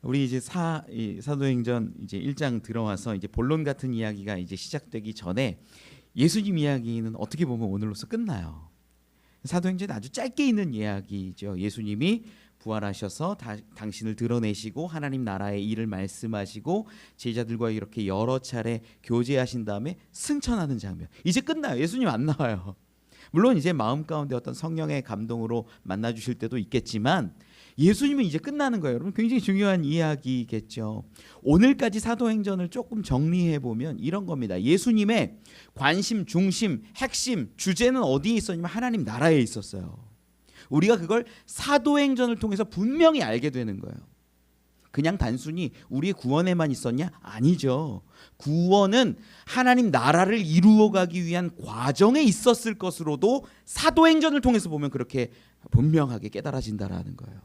우리 이제 사도행전 이제 1장 들어와서 이제 본론 같은 이야기가 이제 시작되기 전에 예수님 이야기는 어떻게 보면 오늘로서 끝나요. 사도행전은 아주 짧게 있는 이야기죠. 예수님이 부활하셔서 당신을 드러내시고 하나님 나라의 일을 말씀하시고 제자들과 이렇게 여러 차례 교제하신 다음에 승천하는 장면. 이제 끝나요. 예수님 안 나와요. 물론 이제 마음 가운데 어떤 성령의 감동으로 만나 주실 때도 있겠지만 예수님은 이제 끝나는 거예요. 여러분 굉장히 중요한 이야기겠죠. 오늘까지 사도행전을 조금 정리해 보면 이런 겁니다. 예수님의 관심, 중심, 핵심, 주제는 어디에 있었냐면 하나님 나라에 있었어요. 우리가 그걸 사도행전을 통해서 분명히 알게 되는 거예요. 그냥 단순히 우리의 구원에만 있었냐? 아니죠. 구원은 하나님 나라를 이루어가기 위한 과정에 있었을 것으로도 사도행전을 통해서 보면 그렇게 분명하게 깨달아진다라는 거예요.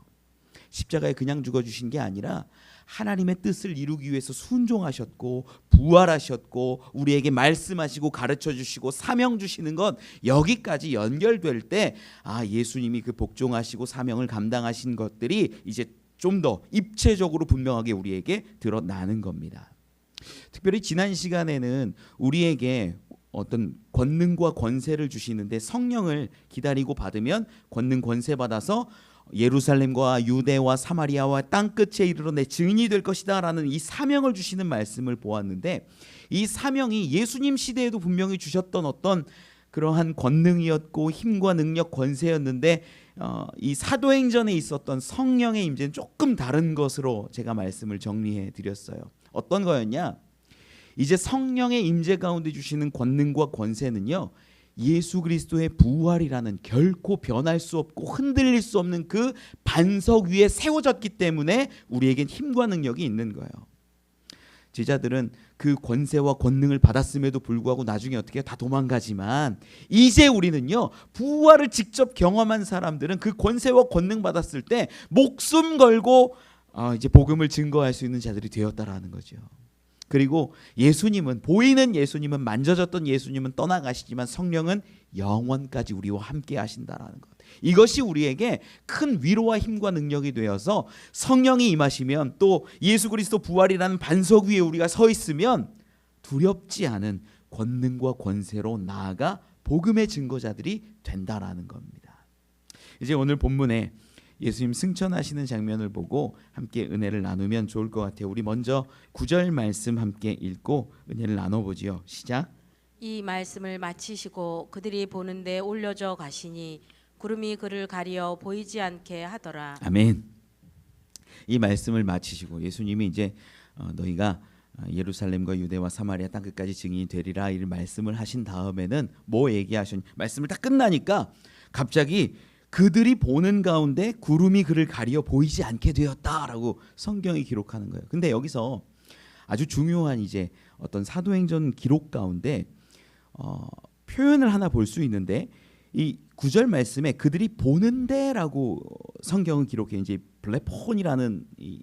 십자가에 그냥 죽어주신 게 아니라 하나님의 뜻을 이루기 위해서 순종하셨고 부활하셨고 우리에게 말씀하시고 가르쳐주시고 사명 주시는 것, 여기까지 연결될 때 예수님이 그 복종하시고 사명을 감당하신 것들이 이제 좀 더 입체적으로 분명하게 우리에게 드러나는 겁니다. 특별히 지난 시간에는 우리에게 어떤 권능과 권세를 주시는데 성령을 기다리고 받으면 권능 권세 받아서 예루살렘과 유대와 사마리아와 땅끝에 이르러 내 증인이 될 것이다 라는 이 사명을 주시는 말씀을 보았는데, 이 사명이 예수님 시대에도 분명히 주셨던 어떤 그러한 권능이었고 힘과 능력, 권세였는데 이 사도행전에 있었던 성령의 임재는 조금 다른 것으로 제가 말씀을 정리해 드렸어요. 어떤 거였냐? 이제 성령의 임재 가운데 주시는 권능과 권세는요, 예수 그리스도의 부활이라는 결코 변할 수 없고 흔들릴 수 없는 그 반석 위에 세워졌기 때문에 우리에겐 힘과 능력이 있는 거예요. 제자들은 그 권세와 권능을 받았음에도 불구하고 나중에 어떻게 해요? 다 도망가지만 이제 우리는요, 부활을 직접 경험한 사람들은 그 권세와 권능 받았을 때 목숨 걸고 이제 복음을 증거할 수 있는 자들이 되었다라는 거죠. 그리고 예수님은, 보이는 예수님은, 만져졌던 예수님은 떠나가시지만 성령은 영원까지 우리와 함께 하신다라는 것. 이것이 우리에게 큰 위로와 힘과 능력이 되어서 성령이 임하시면, 또 예수 그리스도 부활이라는 반석 위에 우리가 서 있으면 두렵지 않은 권능과 권세로 나아가 복음의 증거자들이 된다라는 겁니다. 이제 오늘 본문에 예수님 승천하시는 장면을 보고 함께 은혜를 나누면 좋을 것 같아요. 우리 먼저 9절 말씀 함께 읽고 은혜를 나눠보지요. 시작. 이 말씀을 마치시고 그들이 보는데 올려져 가시니 구름이 그를 가리어 보이지 않게 하더라. 아멘. 이 말씀을 마치시고 예수님이 이제 너희가 예루살렘과 유대와 사마리아 땅끝까지 증인이 되리라 이 말씀을 하신 다음에는 뭐 얘기하셨냐? 말씀을 다 끝나니까 갑자기 그들이 보는 가운데 구름이 그를 가리어 보이지 않게 되었다라고 성경이 기록하는 거예요. 근데 여기서 아주 중요한 이제 어떤 사도행전 기록 가운데 표현을 하나 볼 수 있는데, 이 9절 말씀에 그들이 보는데라고 성경은 기록해. 이제 블레폰이라는 이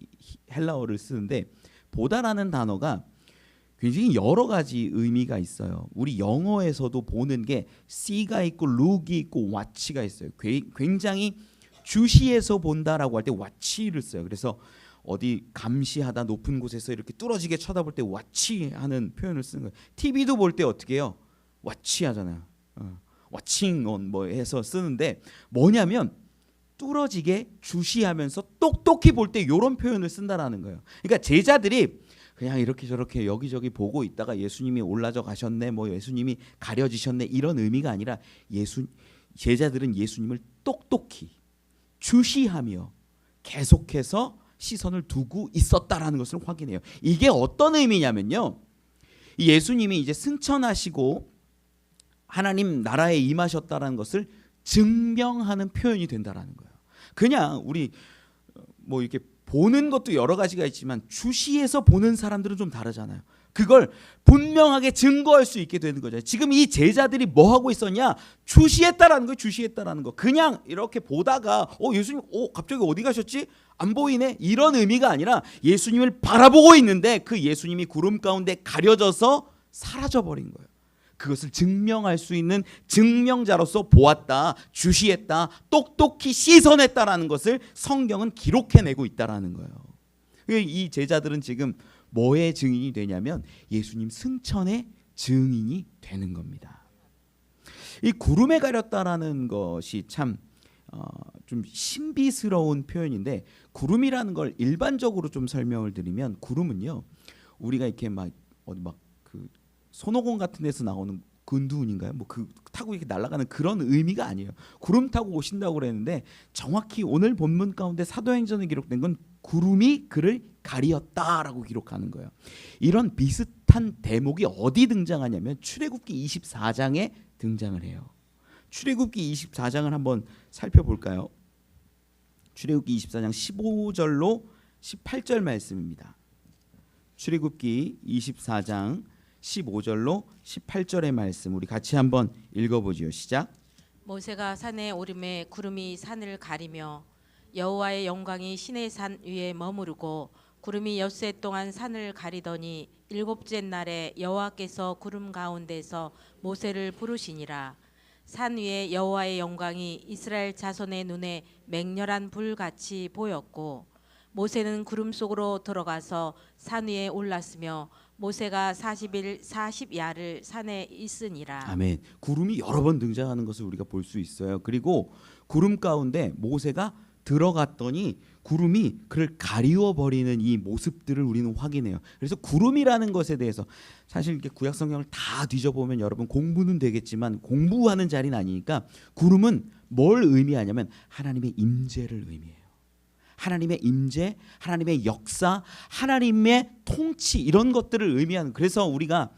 헬라어를 쓰는데 보다라는 단어가 굉장히 여러 가지 의미가 있어요. 우리 영어에서도 보는 게 see가 있고 look이 있고 watch가 있어요. 굉장히 주시해서 본다라고 할 때 watch를 써요. 그래서 어디 감시하다 높은 곳에서 이렇게 뚫어지게 쳐다볼 때 watch하는 표현을 쓰는 거예요. TV도 볼 때 어떻게 해요? watch 하잖아요. watching on 뭐 해서 쓰는데 뭐냐면 뚫어지게 주시하면서 똑똑히 볼 때 이런 표현을 쓴다라는 거예요. 그러니까 제자들이 그냥 이렇게 저렇게 여기저기 보고 있다가 예수님이 올라져 가셨네, 뭐 예수님이 가려지셨네 이런 의미가 아니라 제자들은 예수님을 똑똑히 주시하며 계속해서 시선을 두고 있었다라는 것을 확인해요. 이게 어떤 의미냐면요, 예수님이 이제 승천하시고 하나님 나라에 임하셨다라는 것을 증명하는 표현이 된다라는 거예요. 그냥 우리 뭐 이렇게 보는 것도 여러 가지가 있지만 주시해서 보는 사람들은 좀 다르잖아요. 그걸 분명하게 증거할 수 있게 되는 거죠. 지금 이 제자들이 뭐 하고 있었냐? 주시했다라는 거예요. 주시했다라는 거. 그냥 이렇게 보다가 예수님 갑자기 어디 가셨지? 안 보이네. 이런 의미가 아니라 예수님을 바라보고 있는데 그 예수님이 구름 가운데 가려져서 사라져 버린 거예요. 그것을 증명할 수 있는 증명자로서 보았다, 주시했다, 똑똑히 시선했다라는 것을 성경은 기록해내고 있다라는 거예요. 이 제자들은 지금 뭐의 증인이 되냐면 예수님 승천의 증인이 되는 겁니다. 이 구름에 가렸다라는 것이 참 좀 신비스러운 표현인데, 구름이라는 걸 일반적으로 좀 설명을 드리면, 구름은요 우리가 이렇게 막 어디 막 그 손오공 같은 데서 나오는 근두운인가요? 뭐 그 타고 이렇게 날아가는 그런 의미가 아니에요. 구름 타고 오신다고 그랬는데, 정확히 오늘 본문 가운데 사도행전에 기록된 건 구름이 그를 가리었다라고 기록하는 거예요. 이런 비슷한 대목이 어디 등장하냐면 출애굽기 24장에 등장을 해요. 출애굽기 24장을 한번 살펴볼까요? 출애굽기 24장 15절로 18절 말씀입니다. 출애굽기 24장 15절로 18절의 말씀 우리 같이 한번 읽어보지요. 시작. 모세가 산에 오르매 구름이 산을 가리며 여호와의 영광이 시내 산 위에 머무르고 구름이 엿새 동안 산을 가리더니 일곱째 날에 여호와께서 구름 가운데서 모세를 부르시니라. 산 위에 여호와의 영광이 이스라엘 자손의 눈에 맹렬한 불같이 보였고 모세는 구름 속으로 들어가서 산 위에 올랐으며 모세가 40일 40야를 산에 있으니라. 아멘. 구름이 여러 번 등장하는 것을 우리가 볼 수 있어요. 그리고 구름 가운데 모세가 들어갔더니 구름이 그를 가리워 버리는 이 모습들을 우리는 확인해요. 그래서 구름이라는 것에 대해서 사실 이렇게 구약 성경을 다 뒤져보면 여러분 공부는 되겠지만 공부하는 자리는 아니니까, 구름은 뭘 의미하냐면 하나님의 임재를 의미해요. 하나님의 임재, 하나님의 역사, 하나님의 통치, 이런 것들을 의미하는. 그래서 우리가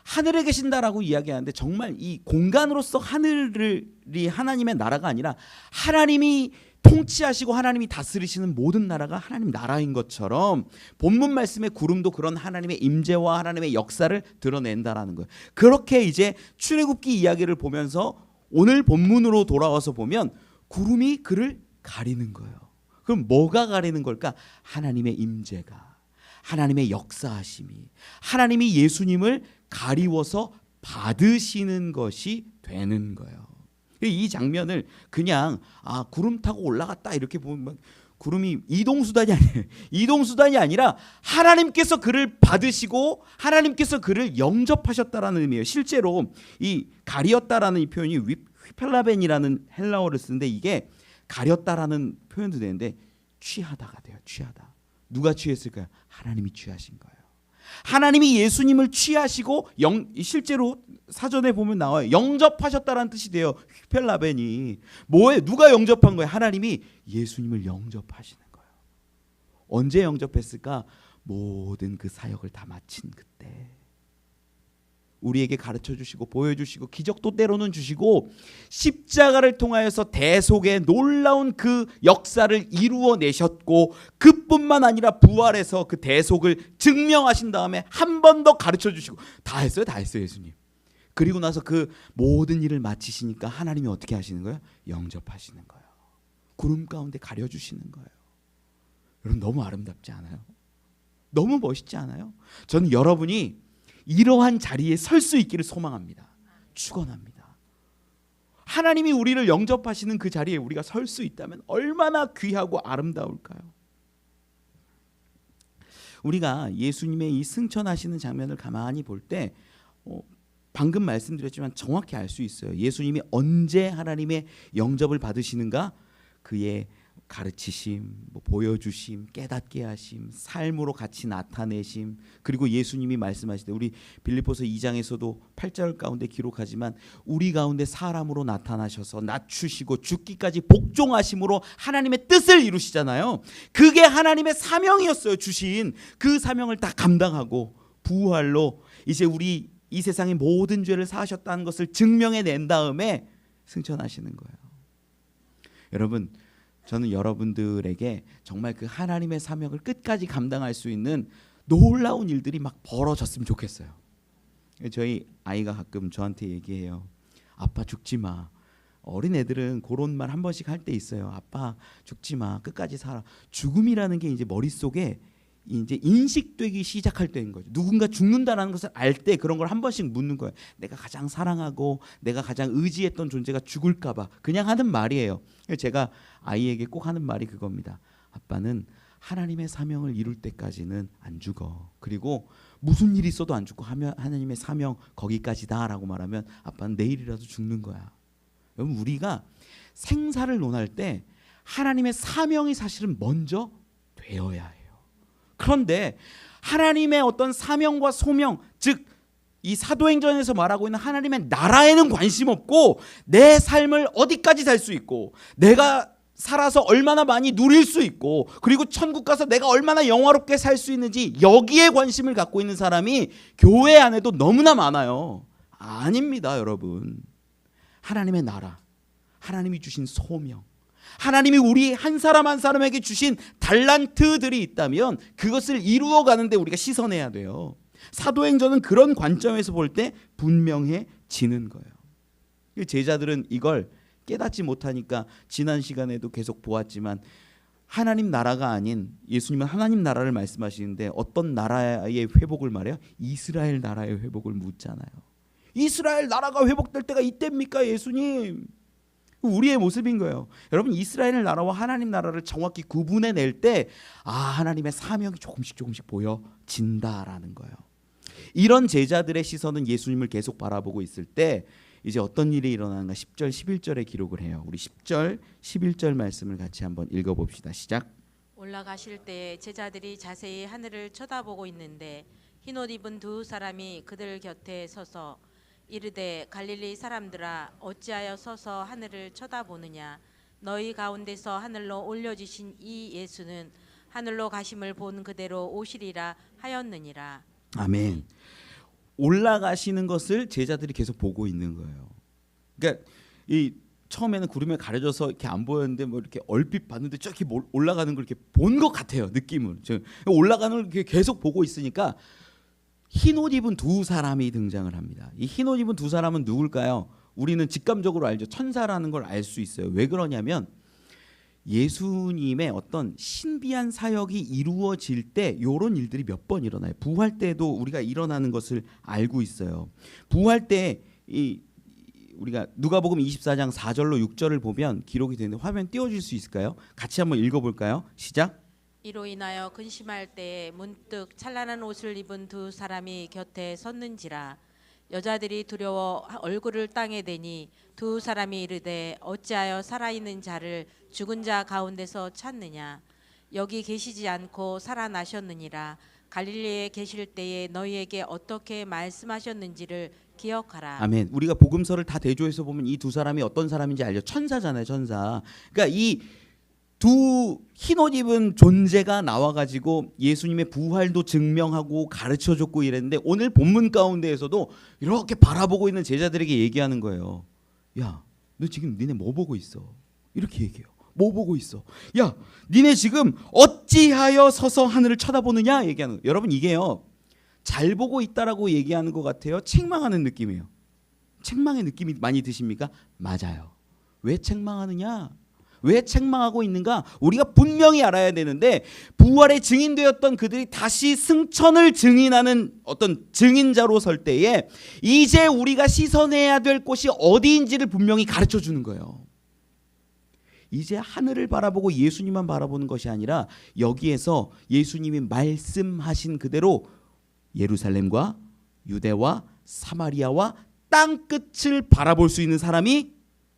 하늘에 계신다라고 이야기하는데 정말 이 공간으로서 하늘이 하나님의 나라가 아니라 하나님이 통치하시고 하나님이 다스리시는 모든 나라가 하나님 나라인 것처럼 본문 말씀의 구름도 그런 하나님의 임재와 하나님의 역사를 드러낸다라는 거예요. 그렇게 이제 출애굽기 이야기를 보면서 오늘 본문으로 돌아와서 보면 구름이 그를 가리는 거예요. 그럼 뭐가 가리는 걸까? 하나님의 임재가, 하나님의 역사하심이, 하나님이 예수님을 가리워서 받으시는 것이 되는 거예요. 이 장면을 그냥 구름 타고 올라갔다 이렇게 보면 구름이 이동수단이 아니에요. 이동수단이 아니라 하나님께서 그를 받으시고 하나님께서 그를 영접하셨다라는 의미예요. 실제로 이 가리었다라는 이 표현이 휘펠라벤이라는 헬라어를 쓰는데, 이게 가렸다라는 표현도 되는데 취하다가 돼요. 취하다. 누가 취했을까요? 하나님이 취하신 거예요. 하나님이 예수님을 취하시고 실제로 사전에 보면 나와요. 영접하셨다라는 뜻이 돼요. 휘펠라벤이 뭐예요? 누가 영접한 거예요? 하나님이 예수님을 영접하시는 거예요. 언제 영접했을까? 모든 그 사역을 다 마친 그때. 우리에게 가르쳐 주시고 보여주시고 기적도 때로는 주시고 십자가를 통하여서 대속의 놀라운 그 역사를 이루어내셨고, 그뿐만 아니라 부활해서 그 대속을 증명하신 다음에 한 번 더 가르쳐 주시고 다 했어요. 다 했어요. 예수님. 그리고 나서 그 모든 일을 마치시니까 하나님이 어떻게 하시는 거예요? 영접하시는 거예요. 구름 가운데 가려주시는 거예요. 여러분 너무 아름답지 않아요? 너무 멋있지 않아요? 저는 여러분이 이러한 자리에 설 수 있기를 소망합니다. 축원합니다. 하나님이 우리를 영접하시는 그 자리에 우리가 설 수 있다면 얼마나 귀하고 아름다울까요? 우리가 예수님의 이 승천하시는 장면을 가만히 볼 때 방금 말씀드렸지만 정확히 알 수 있어요. 예수님이 언제 하나님의 영접을 받으시는가? 그의 가르치심, 보여주심, 깨닫게 하심, 삶으로 같이 나타내심, 그리고 예수님이 말씀하실 때 우리 빌립보서 2장에서도 8절 가운데 기록하지만 우리 가운데 사람으로 나타나셔서 낮추시고 죽기까지 복종하심으로 하나님의 뜻을 이루시잖아요. 그게 하나님의 사명이었어요. 주신 그 사명을 다 감당하고 부활로 이제 우리 이 세상의 모든 죄를 사하셨다는 것을 증명해낸 다음에 승천하시는 거예요. 여러분, 저는 여러분들에게 정말 그 하나님의 사명을 끝까지 감당할 수 있는 놀라운 일들이 막 벌어졌으면 좋겠어요. 저희 아이가 가끔 저한테 얘기해요. 아빠 죽지 마. 어린 애들은 그런 말 한 번씩 할 때 있어요. 아빠 죽지 마. 끝까지 살아. 죽음이라는 게 이제 머릿속에 이제 인식되기 시작할 때인 거죠. 누군가 죽는다라는 것을 알 때 그런 걸 한 번씩 묻는 거예요. 내가 가장 사랑하고 내가 가장 의지했던 존재가 죽을까 봐 그냥 하는 말이에요. 제가 아이에게 꼭 하는 말이 그겁니다. 아빠는 하나님의 사명을 이룰 때까지는 안 죽어. 그리고 무슨 일이 있어도 안 죽고 하나님의 사명 거기까지다라고 말하면 아빠는 내일이라도 죽는 거야. 여러분, 우리가 생사를 논할 때 하나님의 사명이 사실은 먼저 되어야 해요. 그런데 하나님의 어떤 사명과 소명, 즉 이 사도행전에서 말하고 있는 하나님의 나라에는 관심 없고 내 삶을 어디까지 살 수 있고 내가 살아서 얼마나 많이 누릴 수 있고 그리고 천국 가서 내가 얼마나 영화롭게 살 수 있는지 여기에 관심을 갖고 있는 사람이 교회 안에도 너무나 많아요. 아닙니다, 여러분. 하나님의 나라, 하나님이 주신 소명, 하나님이 우리 한 사람 한 사람에게 주신 달란트들이 있다면 그것을 이루어가는데 우리가 시선해야 돼요. 사도행전은 그런 관점에서 볼 때 분명해지는 거예요. 제자들은 이걸 깨닫지 못하니까 지난 시간에도 계속 보았지만 하나님 나라가 아닌, 예수님은 하나님 나라를 말씀하시는데 어떤 나라의 회복을 말해요? 이스라엘 나라의 회복을 묻잖아요. 이스라엘 나라가 회복될 때가 이때입니까, 예수님? 우리의 모습인 거예요. 여러분, 이스라엘 나라와 하나님 나라를 정확히 구분해낼 때 하나님의 사명이 조금씩 보여진다라는 거예요. 이런 제자들의 시선은 예수님을 계속 바라보고 있을 때 이제 어떤 일이 일어나는가 10절 11절에 기록을 해요. 우리 10절 11절 말씀을 같이 한번 읽어봅시다. 시작. 올라가실 때 제자들이 자세히 하늘을 쳐다보고 있는데 흰옷 입은 두 사람이 그들 곁에 서서 이르되 갈릴리 사람들아 어찌하여 서서 하늘을 쳐다보느냐. 너희 가운데서 하늘로 올려지신 이 예수는 하늘로 가심을 본 그대로 오시리라 하였느니라. 아멘. 올라가시는 것을 제자들이 계속 보고 있는 거예요. 그러니까 이 처음에는 구름에 가려져서 이렇게 안 보였는데 뭐 이렇게 얼핏 봤는데 저기 올라가는 걸 이렇게 본 것 같아요. 느낌을. 올라가는 걸 이렇게 계속 보고 있으니까 흰옷 입은 두 사람이 등장을 합니다. 이 흰옷 입은 두 사람은 누굴까요? 우리는 직감적으로 알죠. 천사라는 걸 알 수 있어요. 왜 그러냐면 예수님의 어떤 신비한 사역이 이루어질 때 이런 일들이 몇 번 일어나요. 부활 때도 우리가 일어나는 것을 알고 있어요. 부활 때 우리가 누가복음 24장 4절로 6절을 보면 기록이 되는데 화면 띄워줄 수 있을까요? 같이 한번 읽어볼까요? 시작. 이로 인하여 근심할 때에 문득 찬란한 옷을 입은 두 사람이 곁에 섰는지라. 여자들이 두려워 얼굴을 땅에 대니 두 사람이 이르되 어찌하여 살아있는 자를 죽은 자 가운데서 찾느냐. 여기 계시지 않고 살아나셨느니라. 갈릴리에 계실 때에 너희에게 어떻게 말씀하셨는지를 기억하라. 아멘. 우리가 복음서를 다 대조해서 보면 이 두 사람이 어떤 사람인지 알죠. 천사잖아요, 천사. 그러니까 이 두 흰옷 입은 존재가 나와가지고 예수님의 부활도 증명하고 가르쳐줬고 이랬는데 오늘 본문 가운데에서도 이렇게 바라보고 있는 제자들에게 얘기하는 거예요. 야, 너 지금 니네 뭐 보고 있어? 이렇게 얘기해요. 뭐 보고 있어? 야, 니네 지금 어찌하여 서서 하늘을 쳐다보느냐 얘기하는 거예요. 여러분, 이게요 잘 보고 있다라고 얘기하는 것 같아요, 책망하는 느낌이에요. 책망의 느낌이 많이 드십니까? 맞아요. 왜 책망하느냐? 왜 책망하고 있는가? 우리가 분명히 알아야 되는데 부활에 증인되었던 그들이 다시 승천을 증인하는 어떤 증인자로 설 때에 이제 우리가 시선해야 될 곳이 어디인지를 분명히 가르쳐 주는 거예요. 이제 하늘을 바라보고 예수님만 바라보는 것이 아니라 여기에서 예수님이 말씀하신 그대로 예루살렘과 유대와 사마리아와 땅끝을 바라볼 수 있는 사람이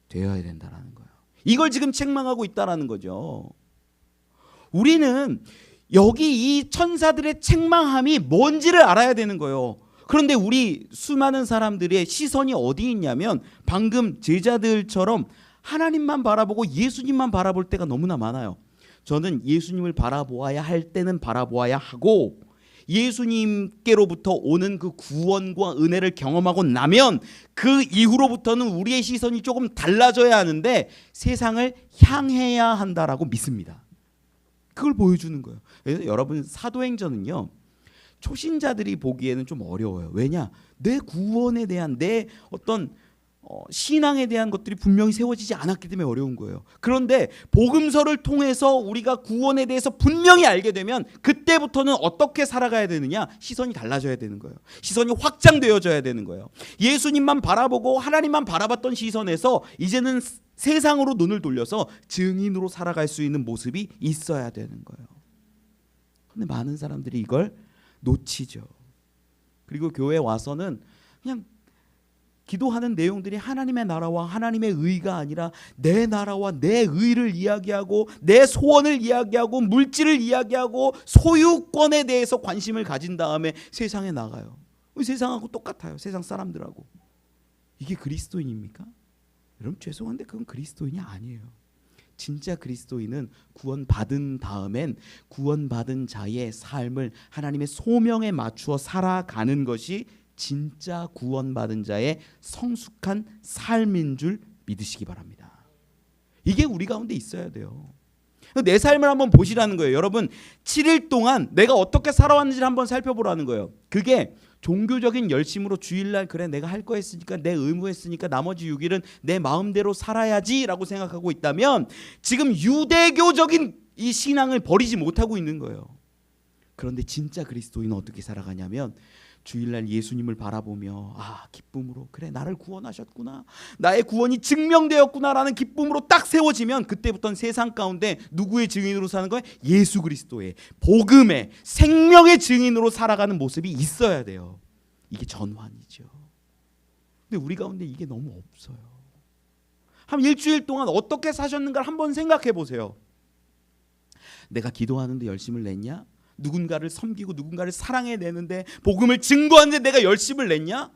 되어야 된다라는 거예요. 이걸 지금 책망하고 있다라는 거죠. 우리는 여기 이 천사들의 책망함이 뭔지를 알아야 되는 거예요. 그런데 우리 수많은 사람들의 시선이 어디 있냐면 방금 제자들처럼 하나님만 바라보고 예수님만 바라볼 때가 너무나 많아요. 저는 예수님을 바라보아야 할 때는 바라보아야 하고 예수님께로부터 오는 그 구원과 은혜를 경험하고 나면 그 이후로부터는 우리의 시선이 조금 달라져야 하는데 세상을 향해야 한다라고 믿습니다. 그걸 보여주는 거예요. 그래서 여러분, 사도행전은요 초신자들이 보기에는 좀 어려워요. 왜냐? 내 구원에 대한 내 어떤 신앙에 대한 것들이 분명히 세워지지 않았기 때문에 어려운 거예요. 그런데 복음서를 통해서 우리가 구원에 대해서 분명히 알게 되면 그때부터는 어떻게 살아가야 되느냐? 시선이 달라져야 되는 거예요. 시선이 확장되어져야 되는 거예요. 예수님만 바라보고 하나님만 바라봤던 시선에서 이제는 세상으로 눈을 돌려서 증인으로 살아갈 수 있는 모습이 있어야 되는 거예요. 근데 많은 사람들이 이걸 놓치죠. 그리고 교회에 와서는 그냥 기도하는 내용들이 하나님의 나라와 하나님의 의가 아니라 내 나라와 내 의를 이야기하고 내 소원을 이야기하고 물질을 이야기하고 소유권에 대해서 관심을 가진 다음에 세상에 나가요. 세상하고 똑같아요. 세상 사람들하고. 이게 그리스도인입니까? 여러분 죄송한데 그건 그리스도인이 아니에요. 진짜 그리스도인은 구원받은 다음엔 구원받은 자의 삶을 하나님의 소명에 맞추어 살아가는 것이 진짜 구원받은 자의 성숙한 삶인 줄 믿으시기 바랍니다. 이게 우리 가운데 있어야 돼요. 내 삶을 한번 보시라는 거예요. 여러분 7일 동안 내가 어떻게 살아왔는지를 한번 살펴보라는 거예요. 그게 종교적인 열심으로 주일날 그래 내가 할 거 했으니까 내 의무 했으니까 나머지 6일은 내 마음대로 살아야지 라고 생각하고 있다면 지금 유대교적인 이 신앙을 버리지 못하고 있는 거예요. 그런데 진짜 그리스도인은 어떻게 살아가냐면 주일날 예수님을 바라보며 기쁨으로 그래 나를 구원하셨구나, 나의 구원이 증명되었구나라는 기쁨으로 딱 세워지면 그때부터는 세상 가운데 누구의 증인으로 사는 거예요? 예수 그리스도의 복음의 생명의 증인으로 살아가는 모습이 있어야 돼요. 이게 전환이죠. 근데 우리 가운데 이게 너무 없어요. 한 일주일 동안 어떻게 사셨는가를 한번 생각해 보세요. 내가 기도하는데 열심을 냈냐? 누군가를 섬기고 누군가를 사랑해내는데 복음을 증거하는데 내가 열심을 냈냐?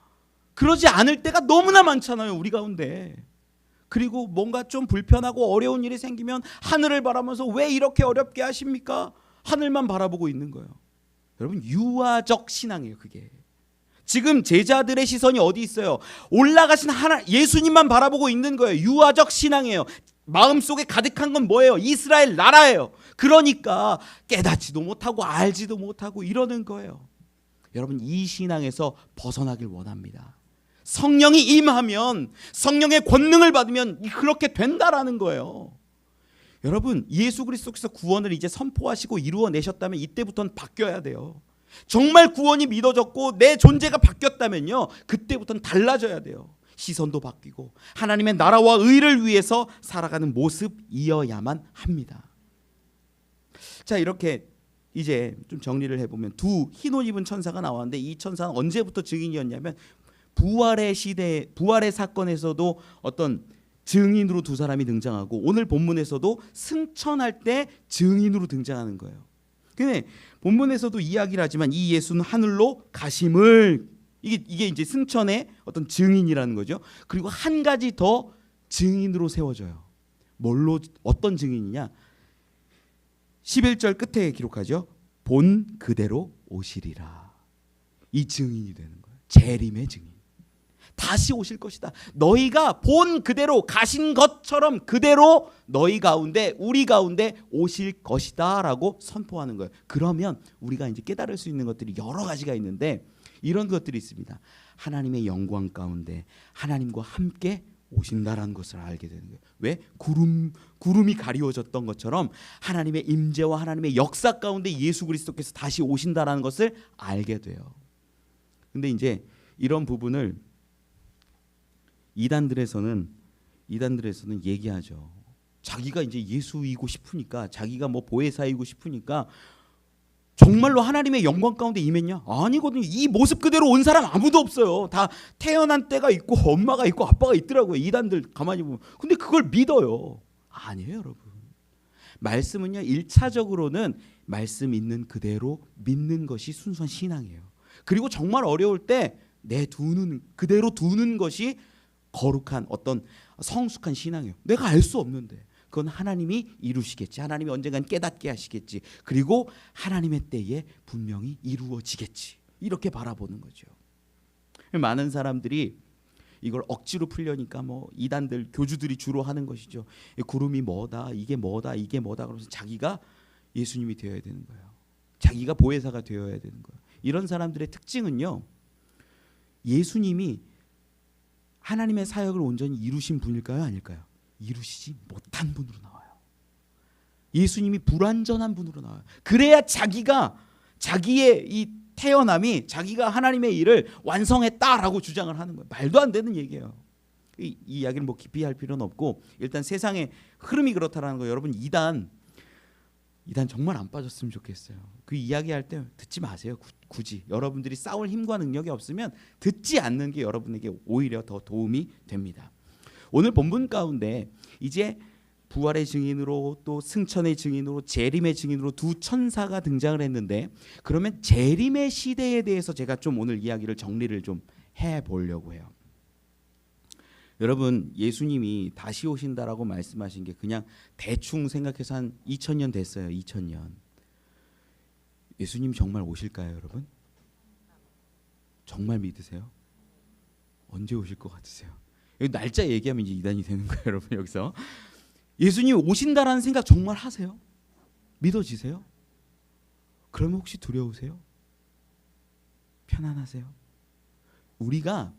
그러지 않을 때가 너무나 많잖아요 우리 가운데. 그리고 뭔가 좀 불편하고 어려운 일이 생기면 하늘을 바라면서 왜 이렇게 어렵게 하십니까? 하늘만 바라보고 있는 거예요. 여러분 유아적 신앙이에요. 그게 지금 제자들의 시선이 어디 있어요? 올라가신 하나 예수님만 바라보고 있는 거예요. 유아적 신앙이에요. 마음속에 가득한 건 뭐예요? 이스라엘 나라예요. 그러니까 깨닫지도 못하고 알지도 못하고 이러는 거예요. 여러분 이 신앙에서 벗어나길 원합니다. 성령이 임하면 성령의 권능을 받으면 그렇게 된다라는 거예요. 여러분 예수 그리스도께서 구원을 이제 선포하시고 이루어내셨다면 이때부터는 바뀌어야 돼요. 정말 구원이 믿어졌고 내 존재가 바뀌었다면요 그때부터는 달라져야 돼요. 시선도 바뀌고 하나님의 나라와 의를 위해서 살아가는 모습이어야만 합니다. 자 이렇게 이제 좀 정리를 해보면 두 흰옷 입은 천사가 나왔는데 이 천사는 언제부터 증인이었냐면 부활의 시대, 부활의 사건에서도 어떤 증인으로 두 사람이 등장하고 오늘 본문에서도 승천할 때 증인으로 등장하는 거예요. 근데 본문에서도 이야기를 하지만 이 예수는 하늘로 가심을 이게 이제 승천의 어떤 증인이라는 거죠. 그리고 한 가지 더 증인으로 세워져요. 뭘로 어떤 증인이냐? 11절 끝에 기록하죠. 본 그대로 오시리라. 이 증인이 되는 거예요. 재림의 증인. 다시 오실 것이다. 너희가 본 그대로 가신 것처럼 그대로 너희 가운데 우리 가운데 오실 것이다 라고 선포하는 거예요. 그러면 우리가 이제 깨달을 수 있는 것들이 여러 가지가 있는데 이런 것들이 있습니다. 하나님의 영광 가운데 하나님과 함께 오신다라는 것을 알게 되는 거예요. 왜? 구름이 가리워졌던 것처럼 하나님의 임재와 하나님의 역사 가운데 예수 그리스도께서 다시 오신다라는 것을 알게 돼요. 근데 이제 이런 부분을 이단들에서는 얘기하죠. 자기가 이제 예수이고 싶으니까, 자기가 뭐 보혜사이고 싶으니까 정말로 하나님의 영광 가운데 임했냐? 아니거든요. 이 모습 그대로 온 사람 아무도 없어요. 다 태어난 때가 있고 엄마가 있고 아빠가 있더라고요. 이단들 가만히 보면. 근데 그걸 믿어요. 아니에요, 여러분. 말씀은요, 1차적으로는 말씀 있는 그대로 믿는 것이 순수한 신앙이에요. 그리고 정말 어려울 때 그대로 두는 것이 거룩한 어떤 성숙한 신앙이에요. 내가 알 수 없는데 그건 하나님이 이루시겠지. 하나님이 언젠간 깨닫게 하시겠지. 그리고 하나님의 때에 분명히 이루어지겠지. 이렇게 바라보는 거죠. 많은 사람들이 이걸 억지로 풀려니까 뭐 이단들 교주들이 주로 하는 것이죠. 구름이 뭐다, 이게 뭐다, 이게 뭐다. 그러면서 자기가 예수님이 되어야 되는 거예요. 자기가 보혜사가 되어야 되는 거예요. 이런 사람들의 특징은요, 예수님이 하나님의 사역을 온전히 이루신 분일까요, 아닐까요? 이루시지 못한 분으로 나와요. 예수님이 불완전한 분으로 나와요. 그래야 자기의 이 태어남이 자기가 하나님의 일을 완성했다라고 주장을 하는 거예요. 말도 안 되는 얘기예요. 이 이야기를 뭐 깊이 할 필요는 없고 일단 세상의 흐름이 그렇다라는 거. 여러분 이단 이단 정말 안 빠졌으면 좋겠어요. 그 이야기할 때 듣지 마세요. 굳이 여러분들이 싸울 힘과 능력이 없으면 듣지 않는 게 여러분에게 오히려 더 도움이 됩니다. 오늘 본문 가운데 이제 부활의 증인으로 또 승천의 증인으로 재림의 증인으로 두 천사가 등장을 했는데, 그러면 재림의 시대에 대해서 제가 좀 오늘 이야기를 정리를 좀 해보려고 해요. 여러분, 예수님이 다시 오신다라고 말씀하신 게 그냥 대충 생각해서 한 2000년 됐어요. 2000년. 예수님 정말 오실까요, 여러분? 정말 믿으세요? 언제 오실 것 같으세요? 여기 날짜 얘기하면 이제 이단이 되는 거예요, 여러분. 여기서 예수님 오신다라는 생각 정말 하세요? 믿어지세요? 그러면 혹시 두려우세요? 편안하세요? 우리가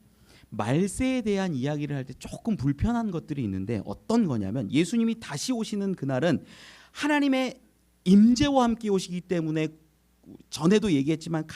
말세에 대한 이야기를 할 때 조금 불편한 것들이 있는데, 어떤 거냐면 예수님이 다시 오시는 그날은 하나님의 임재와 함께 오시기 때문에, 전에도 얘기했지만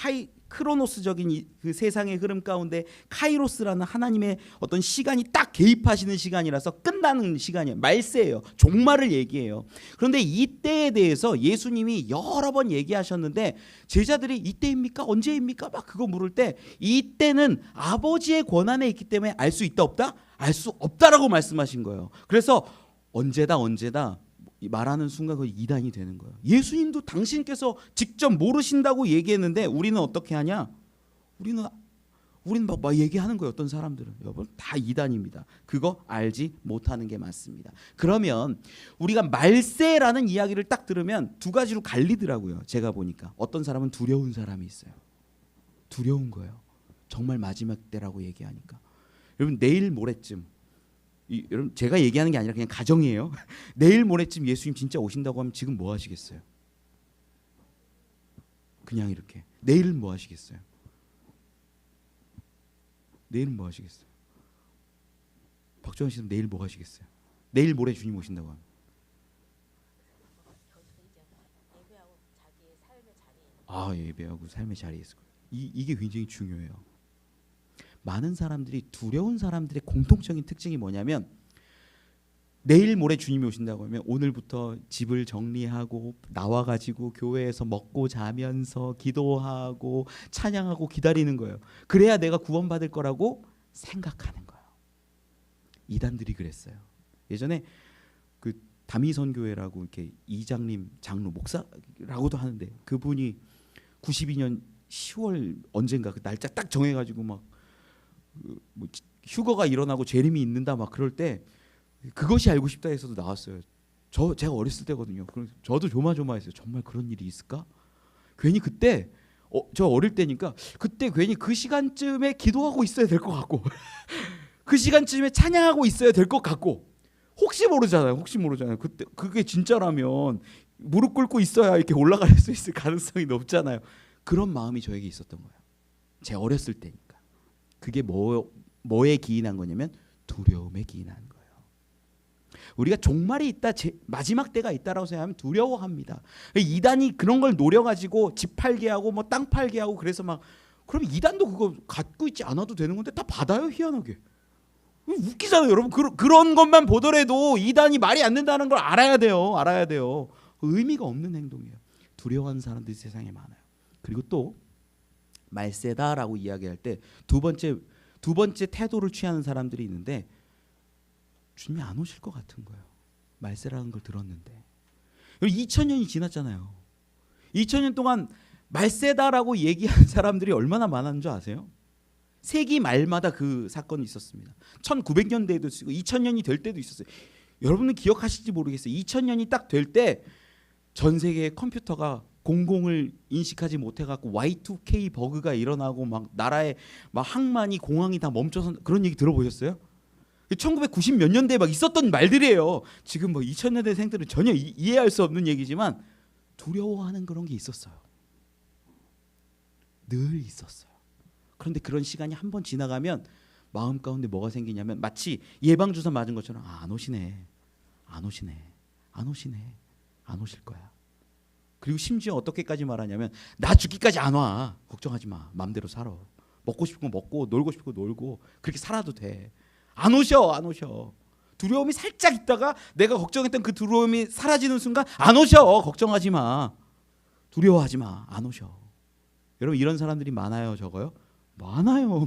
크로노스적인 그 세상의 흐름 가운데 카이로스라는 하나님의 어떤 시간이 딱 개입하시는 시간이라서 끝나는 시간이에요. 말세예요. 종말을 얘기해요. 그런데 이때에 대해서 예수님이 여러 번 얘기하셨는데, 제자들이 이때입니까? 언제입니까? 막 그거 물을 때, 이때는 아버지의 권한에 있기 때문에 알 수 있다 없다? 알 수 없다라고 말씀하신 거예요. 그래서 언제다 말하는 순간 그 이단이 되는 거예요. 예수님도 당신께서 직접 모르신다고 얘기했는데 우리는 어떻게 하냐? 우리는 막 얘기하는 거예요. 어떤 사람들은. 여러분, 다 이단입니다. 그거 알지 못하는 게 맞습니다. 그러면 우리가 말세라는 이야기를 딱 들으면 두 가지로 갈리더라고요. 제가 보니까 어떤 사람은 두려운 사람이 있어요. 두려운 거예요. 정말 마지막 때라고 얘기하니까. 여러분, 내일 모레쯤, 여러분 제가 얘기하는 게 아니라 그냥 가정이에요. 내일 모레쯤 예수님 진짜 오신다고 하면 지금 뭐 하시겠어요? 그냥 이렇게. 내일은 뭐 하시겠어요? 내일은 뭐 하시겠어요? 박정현 씨는 내일 뭐 하시겠어요? 내일 모레 주님 오신다고 하면. 예배하고 삶의 자리에 있을 거예요. 이게 굉장히 중요해요. 많은 사람들이, 두려운 사람들의 공통적인 특징이 뭐냐면, 내일 모레 주님이 오신다고 하면 오늘부터 집을 정리하고 나와가지고 교회에서 먹고 자면서 기도하고 찬양하고 기다리는 거예요. 그래야 내가 구원받을 거라고 생각하는 거예요. 이단들이 그랬어요. 예전에 그 다미선교회라고 이렇게 이장님, 장로, 목사라고도 하는데, 그분이 92년 10월 언젠가 그 날짜 딱 정해가지고 막 뭐 휴거가 일어나고 재림이 있는다 막 그럴 때, 그것이 알고 싶다 해서도 나왔어요. 제가 어렸을 때거든요. 그래서 저도 조마조마했어요. 정말 그런 일이 있을까? 괜히 그때 저 어릴 때니까 그때 괜히 그 시간쯤에 기도하고 있어야 될 것 같고 그 시간쯤에 찬양하고 있어야 될 것 같고, 혹시 모르잖아요. 그때 그게 진짜라면 무릎 꿇고 있어야 이렇게 올라갈 수 있을 가능성이 높잖아요. 그런 마음이 저에게 있었던 거예요. 제 어렸을 때니까. 그게 뭐에 기인한 거냐면 두려움에 기인한 거예요. 우리가 종말이 있다, 마지막 때가 있다라고 생각하면 두려워합니다. 이단이 그런 걸 노려가지고 집 팔게 하고 뭐 땅 팔게 하고, 그래서 막, 그럼 이단도 그거 갖고 있지 않아도 되는 건데 다 받아요, 희한하게. 웃기잖아요, 여러분. 그런 것만 보더라도 이단이 말이 안 된다는 걸 알아야 돼요. 의미가 없는 행동이에요. 두려워하는 사람들이 세상에 많아요. 그리고 또 말세다라고 이야기할 때 두 번째 태도를 취하는 사람들이 있는데, 주님이 안 오실 것 같은 거예요. 말세라는 걸 들었는데. 2000년이 지났잖아요. 2000년 동안 말세다라고 얘기하는 사람들이 얼마나 많았는 줄 아세요? 세기 말마다 그 사건이 있었습니다. 1900년대에도 있고 2000년이 될 때도 있었어요. 여러분은 기억하실지 모르겠어요. 2000년이 딱 될 때 전 세계의 컴퓨터가 공공을 인식하지 못해갖고 Y2K 버그가 일어나고 막 나라의 막 항만이, 공항이 다 멈춰서, 그런 얘기 들어보셨어요? 1990 몇 년대에 막 있었던 말들이에요. 지금 뭐 2000년대 생들은 전혀 이해할 수 없는 얘기지만 두려워하는 그런 게 있었어요. 늘 있었어요. 그런데 그런 시간이 한 번 지나가면 마음 가운데 뭐가 생기냐면, 마치 예방주사 맞은 것처럼, 안 오시네. 안 오실 거야. 그리고 심지어 어떻게까지 말하냐면, 나 죽기까지 안 와. 걱정하지 마. 마음대로 살아. 먹고 싶은 거 먹고 놀고 싶은 거 놀고 그렇게 살아도 돼. 안 오셔. 두려움이 살짝 있다가 내가 걱정했던 그 두려움이 사라지는 순간 안 오셔. 걱정하지 마. 두려워하지 마. 안 오셔. 여러분 이런 사람들이 많아요, 적어요? 많아요.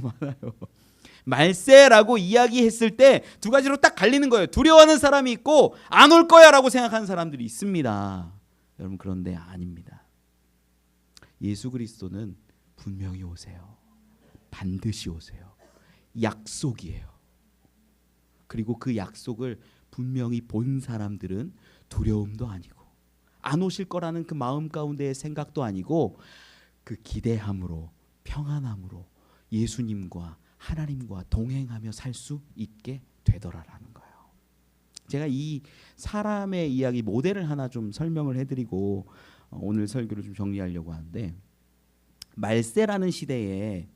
말세라고 이야기했을 때 두 가지로 딱 갈리는 거예요. 두려워하는 사람이 있고 안 올 거야라고 생각하는 사람들이 있습니다. 여러분 그런데 아닙니다. 예수 그리스도는 분명히 오세요. 반드시 오세요. 약속이에요. 그리고 그 약속을 분명히 본 사람들은 두려움도 아니고 안 오실 거라는 그 마음 가운데의 생각도 아니고 그 기대함으로 평안함으로 예수님과 하나님과 동행하며 살 수 있게 되더라라는 거예요. 제가 이 사람의 이야기 모델을 하나 좀 설명을 해드리고 오늘 설교를 좀 정리하려고 하는데, 말세라는 시대에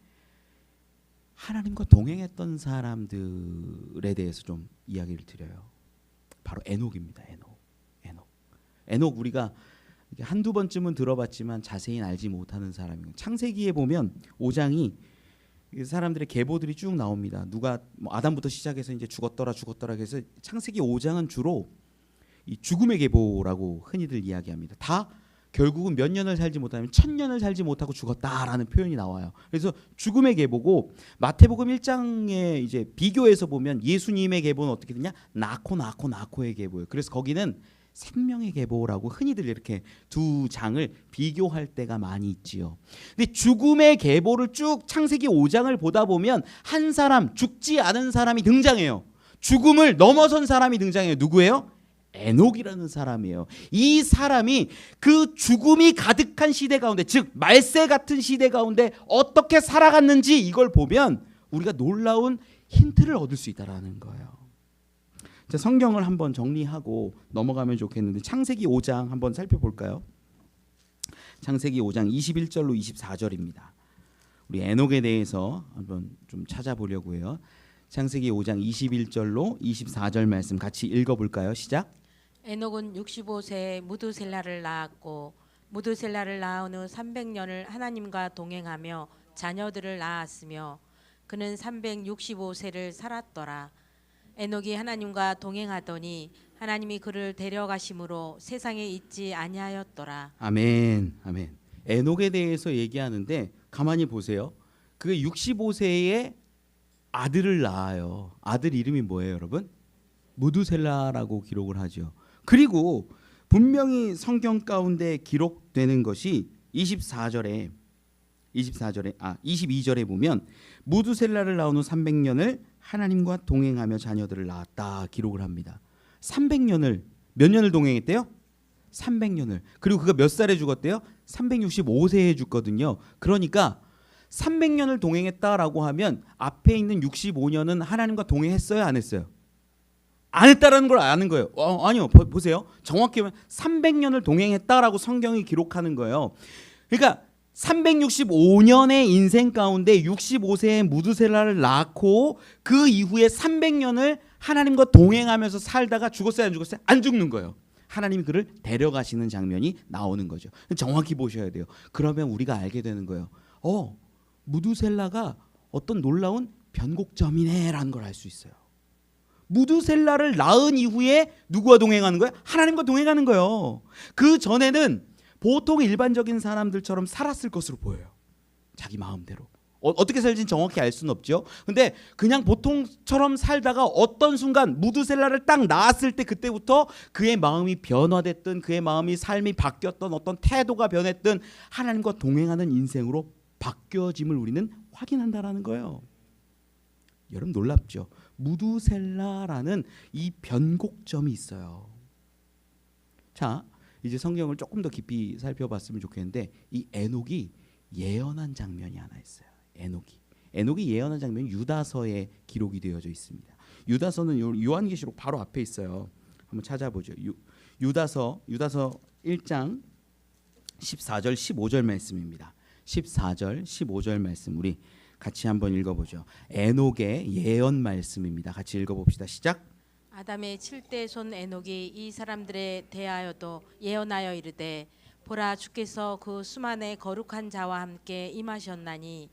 하나님과 동행했던 사람들에 대해서 좀 이야기를 드려요. 바로 에녹입니다. 에녹 우리가 한두 번쯤은 들어봤지만 자세히는 알지 못하는 사람이에요. 창세기에 보면 5장이 사람들의 계보들이 쭉 나옵니다. 누가 아담부터 시작해서 이제 죽었더라 해서 창세기 5장은 주로 이 죽음의 계보라고 흔히들 이야기합니다. 다 결국은 몇 년을 살지 못하면 1000년을 살지 못하고 죽었다라는 표현이 나와요. 그래서 죽음의 계보고, 마태복음 1장에 이제 비교해서 보면 예수님의 계보는 어떻게 되냐? 나코의 계보예요. 그래서 거기는 생명의 계보라고 흔히들 이렇게 두 장을 비교할 때가 많이 있지요. 근데 죽음의 계보를 쭉 창세기 5장을 보다 보면 한 사람, 죽지 않은 사람이 등장해요. 죽음을 넘어선 사람이 등장해요. 누구예요? 에녹이라는 사람이에요. 이 사람이 그 죽음이 가득한 시대 가운데, 즉 말세 같은 시대 가운데 어떻게 살아갔는지 이걸 보면 우리가 놀라운 힌트를 얻을 수 있다라는 거예요. 자, 성경을 한번 정리하고 넘어가면 좋겠는데 창세기 5장 한번 살펴볼까요? 창세기 5장 21절로 24절입니다. 우리 에녹에 대해서 한번 좀 찾아보려고 해요. 창세기 5장 21절로 24절 말씀 같이 읽어볼까요? 시작. 에녹은 65세에 무두셀라를 낳았고 무두셀라를 낳은 후 300년을 하나님과 동행하며 자녀들을 낳았으며 그는 365세를 살았더라. 에녹이 하나님과 동행하더니 하나님이 그를 데려가심으로 세상에 있지 아니하였더라. 아멘. 에녹에 대해서 얘기하는데 가만히 보세요. 그 65세에 아들을 낳아요. 아들 이름이 뭐예요, 여러분? 무두셀라라고 기록을 하죠. 그리고 분명히 성경 가운데 기록되는 것이 22절에 보면 무두셀라를 낳은 후 300년을 하나님과 동행하며 자녀들을 낳았다 기록을 합니다. 300년을 몇 년을 동행했대요? 300년을. 그리고 그가 몇 살에 죽었대요? 365세에 죽거든요. 그러니까 300년을 동행했다라고 하면 앞에 있는 65년은 하나님과 동행했어요, 안 했어요? 안 했다라는 걸 아는 거예요. 아니요. 보세요. 정확히 보면 300년을 동행했다라고 성경이 기록하는 거예요. 그러니까 365년의 인생 가운데 65세의 무두셀라를 낳고 그 이후에 300년을 하나님과 동행하면서 살다가 죽었어요, 안 죽었어요? 안 죽는 거예요. 하나님이 그를 데려가시는 장면이 나오는 거죠. 정확히 보셔야 돼요. 그러면 우리가 알게 되는 거예요. 무두셀라가 어떤 놀라운 변곡점이네라는 걸 알 수 있어요. 무두셀라를 낳은 이후에 누구와 동행하는 거예요? 하나님과 동행하는 거예요. 그 전에는 보통 일반적인 사람들처럼 살았을 것으로 보여요. 자기 마음대로. 어떻게 살지는 정확히 알 수는 없죠. 근데 그냥 보통처럼 살다가 어떤 순간 무두셀라를 딱 낳았을 때 그때부터 그의 마음이 변화됐든 그의 마음이 삶이 바뀌었던 어떤 태도가 변했든 하나님과 동행하는 인생으로 바뀌어짐을 우리는 확인한다라는 거예요. 여러분 놀랍죠? 무두셀라라는 이 변곡점이 있어요. 자, 이제 성경을 조금 더 깊이 살펴봤으면 좋겠는데 이 에녹이 예언한 장면이 하나 있어요. 에녹이 예언한 장면이 유다서에 기록이 되어져 있습니다. 유다서는 요한계시록 바로 앞에 있어요. 한번 찾아보죠. 유다서 1장 14절 15절 말씀입니다. 14절 15절 말씀 우리 같이 한번 읽어보죠. 에녹의 예언 말씀입니다. 같이 읽어봅시다. 시작. 아담의 7대 손 에녹이 이 사람들에 대하여도 예언하여 이르되 보라 주께서 그 수만의 거룩한 자와 함께 임하셨나니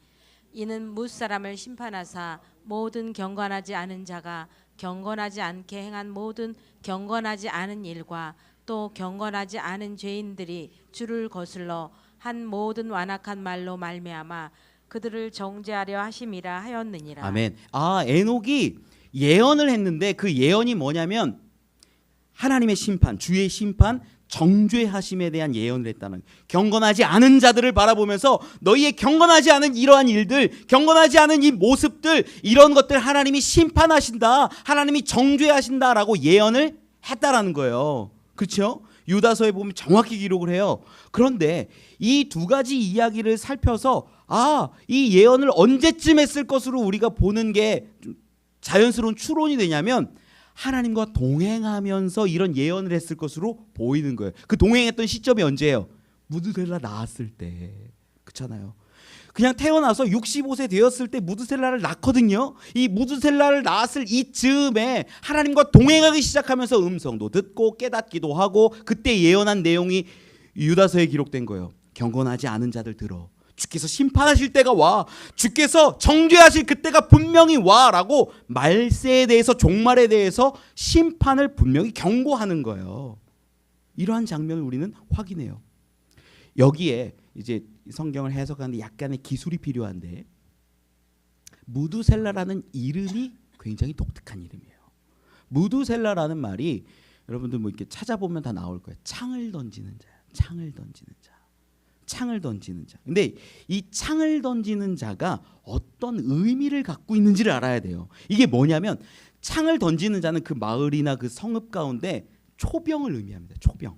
이는 뭇 사람을 심판하사 모든 경건하지 않은 자가 경건하지 않게 행한 모든 경건하지 않은 일과 또 경건하지 않은 죄인들이 주를 거슬러 한 모든 완악한 말로 말미암아 그들을 정죄하려 하심이라 하였느니라. 아멘. 에녹이 예언을 했는데 그 예언이 뭐냐면 하나님의 심판, 주의 심판, 정죄하심에 대한 예언을 했다는, 경건하지 않은 자들을 바라보면서 너희의 경건하지 않은 이러한 일들, 경건하지 않은 이 모습들, 이런 것들 하나님이 심판하신다, 하나님이 정죄하신다라고 예언을 했다라는 거예요. 그렇죠? 유다서에 보면 정확히 기록을 해요. 그런데 이 두 가지 이야기를 살펴서 이 예언을 언제쯤 했을 것으로 우리가 보는 게 자연스러운 추론이 되냐면 하나님과 동행하면서 이런 예언을 했을 것으로 보이는 거예요. 그 동행했던 시점이 언제예요? 무드셀라 낳았을 때. 그렇잖아요. 그냥 태어나서 65세 되었을 때 무드셀라를 낳거든요. 이 무드셀라를 낳았을 이 즈음에 하나님과 동행하기 시작하면서 음성도 듣고 깨닫기도 하고, 그때 예언한 내용이 유다서에 기록된 거예요. 경건하지 않은 자들 들어, 주께서 심판하실 때가 와, 주께서 정죄하실 그때가 분명히 와라고 말세에 대해서, 종말에 대해서 심판을 분명히 경고하는 거예요. 이러한 장면을 우리는 확인해요. 여기에 이제 성경을 해석하는데 약간의 기술이 필요한데, 무두셀라라는 이름이 굉장히 독특한 이름이에요. 무두셀라라는 말이 여러분들 뭐 이렇게 찾아보면 다 나올 거예요. 창을 던지는 자, 창을 던지는 자, 창을 던지는 자. 근데 이 창을 던지는 자가 어떤 의미를 갖고 있는지를 알아야 돼요. 이게 뭐냐면 창을 던지는 자는 그 마을이나 그 성읍 가운데 초병을 의미합니다. 초병.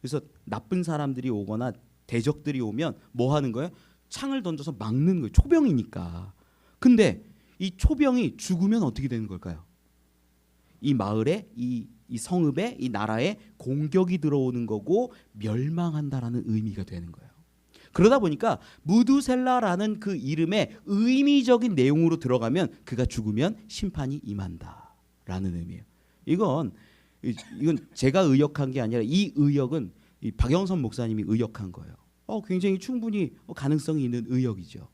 그래서 나쁜 사람들이 오거나 대적들이 오면 뭐 하는 거예요? 창을 던져서 막는 거예요. 초병이니까. 근데 이 초병이 죽으면 어떻게 되는 걸까요? 이 마을에, 이 성읍에, 이 나라에 공격이 들어오는 거고 멸망한다라는 의미가 되는 거예요. 그러다 보니까 무두셀라라는 그 이름의 의미적인 내용으로 들어가면 그가 죽으면 심판이 임한다라는 의미예요. 이건 제가 의역한 게 아니라 이 의역은 이 박영선 목사님이 의역한 거예요. 굉장히 충분히 가능성이 있는 의역이죠.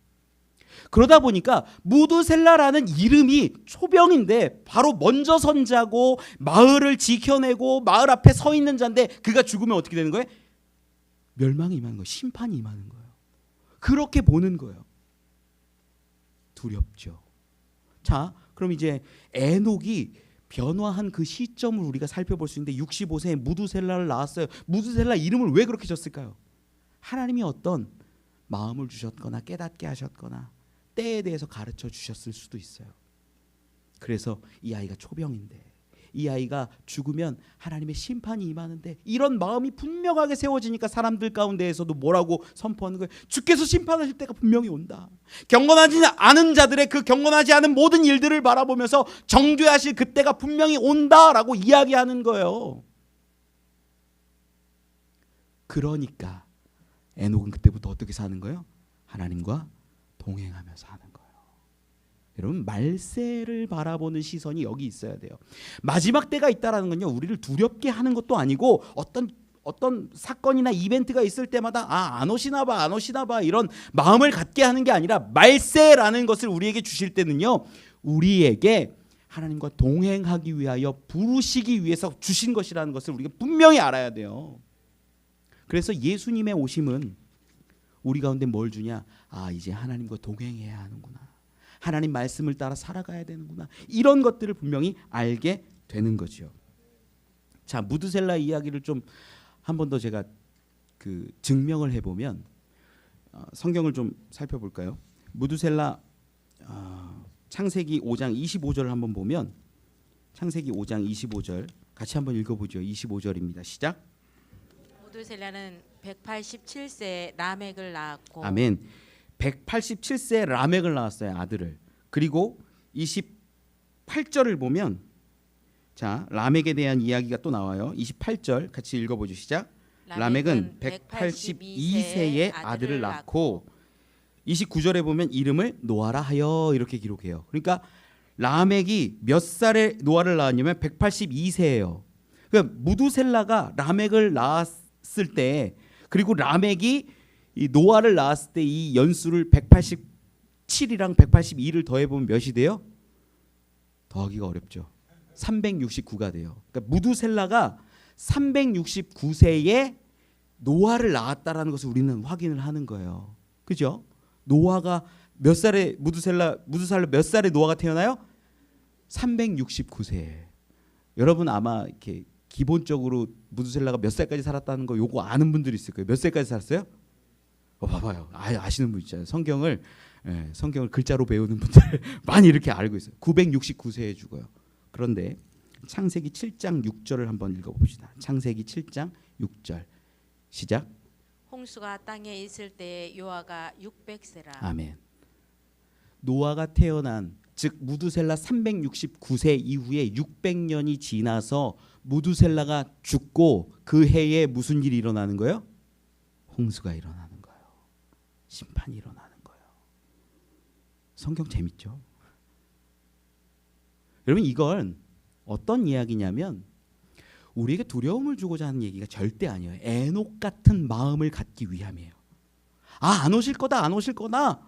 그러다 보니까 무두셀라라는 이름이 초병인데 바로 먼저 선 자고 마을을 지켜내고 마을 앞에 서 있는 자인데, 그가 죽으면 어떻게 되는 거예요? 멸망이 임하는 거예요. 심판이 임하는 거예요. 그렇게 보는 거예요. 두렵죠. 자, 그럼 이제 에녹이 변화한 그 시점을 우리가 살펴볼 수 있는데, 65세에 무두셀라를 낳았어요. 무두셀라 이름을 왜 그렇게 졌을까요? 하나님이 어떤 마음을 주셨거나 깨닫게 하셨거나 때에 대해서 가르쳐 주셨을 수도 있어요. 그래서 이 아이가 초병인데, 이 아이가 죽으면 하나님의 심판이 임하는데, 이런 마음이 분명하게 세워지니까 사람들 가운데에서도 뭐라고 선포하는 거예요? 주께서 심판하실 때가 분명히 온다. 경건하지 않은 자들의 그 경건하지 않은 모든 일들을 바라보면서 정죄하실 그때가 분명히 온다라고 이야기하는 거예요. 그러니까 에녹은 그때부터 어떻게 사는 거예요? 하나님과 동행하면서 하는 거예요. 여러분, 말세를 바라보는 시선이 여기 있어야 돼요. 마지막 때가 있다라는 건요, 우리를 두렵게 하는 것도 아니고 어떤 사건이나 이벤트가 있을 때마다 안 오시나 봐, 안 오시나 봐, 이런 마음을 갖게 하는 게 아니라, 말세라는 것을 우리에게 주실 때는요, 우리에게 하나님과 동행하기 위하여 부르시기 위해서 주신 것이라는 것을 우리가 분명히 알아야 돼요. 그래서 예수님의 오심은 우리 가운데 뭘 주냐? 이제 하나님과 동행해야 하는구나, 하나님 말씀을 따라 살아가야 되는구나, 이런 것들을 분명히 알게 되는 거죠. 자, 무드셀라 이야기를 좀 한 번 더 제가 증명을 해보면, 성경을 좀 살펴볼까요? 무드셀라 창세기 5장 25절을 한번 보면, 창세기 5장 25절 같이 한번 읽어보죠. 25절입니다. 시작. 무두셀라는 187세에 라멕을 낳았고. 아멘. 187세 라멕을 낳았어요, 아들을. 그리고 28절을 보면, 자, 라멕에 대한 이야기가 또 나와요. 28절 같이 읽어보죠. 시작. 라멕은 182세에 아들을 낳고, 29절에 보면 이름을 노아라 하여, 이렇게 기록해요. 그러니까 라멕이 몇 살에 노아를 낳았냐면 182세예요. 그러니까 무두셀라가 라멕을 낳았을 때, 그리고 라멕이 이 노아를 낳았을 때 이 연수를 187이랑 182를 더해보면 몇이 돼요? 더하기가 어렵죠. 369가 돼요. 그러니까 무두셀라가 369세에 노아를 낳았다라는 것을 우리는 확인을 하는 거예요. 그죠? 노아가 몇 살에 무두셀라 몇 살에 노아가 태어나요? 369세. 여러분 아마 이렇게 기본적으로 무두셀라가 몇 살까지 살았다는 거 요거 아는 분들이 있을 거예요. 몇 살까지 살았어요? 봐봐요. 아시는 분 있잖아요. 성경을 글자로 배우는 분들 많이 이렇게 알고 있어요. 969세에 죽어요. 그런데 창세기 7장 6절을 한번 읽어봅시다. 창세기 7장 6절 시작. 홍수가 땅에 있을 때 요아가 600세라. 아멘. 노아가 태어난 즉 무두셀라 369세 이후에 600년이 지나서 무두셀라가 죽고 그 해에 무슨 일이 일어나는 거예요? 홍수가 일어나는 거예요. 심판이 일어나는 거예요. 성경 재밌죠? 여러분 이건 어떤 이야기냐면 우리에게 두려움을 주고자 하는 얘기가 절대 아니에요. 에녹 같은 마음을 갖기 위함이에요. 안 오실 거다 안 오실 거다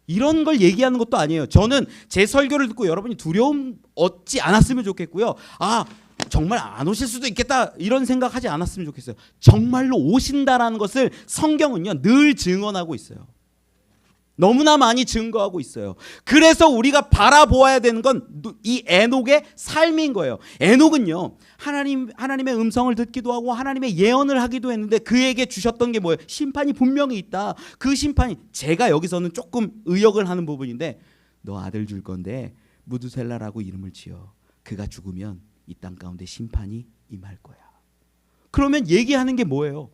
이런 걸 얘기하는 것도 아니에요. 저는 제 설교를 듣고 여러분이 두려움 얻지 않았으면 좋겠고요. 정말 안 오실 수도 있겠다 이런 생각하지 않았으면 좋겠어요. 정말로 오신다라는 것을 성경은요 늘 증언하고 있어요. 너무나 많이 증거하고 있어요. 그래서 우리가 바라보아야 되는 건 이 에녹의 삶인 거예요. 에녹은요 하나님의 음성을 듣기도 하고 하나님의 예언을 하기도 했는데 그에게 주셨던 게 뭐예요? 심판이 분명히 있다. 그 심판이 제가 여기서는 조금 의역을 하는 부분인데 너 아들 줄 건데 무두셀라라고 이름을 지어. 그가 죽으면 이 땅 가운데 심판이 임할 거야. 그러면 얘기하는 게 뭐예요?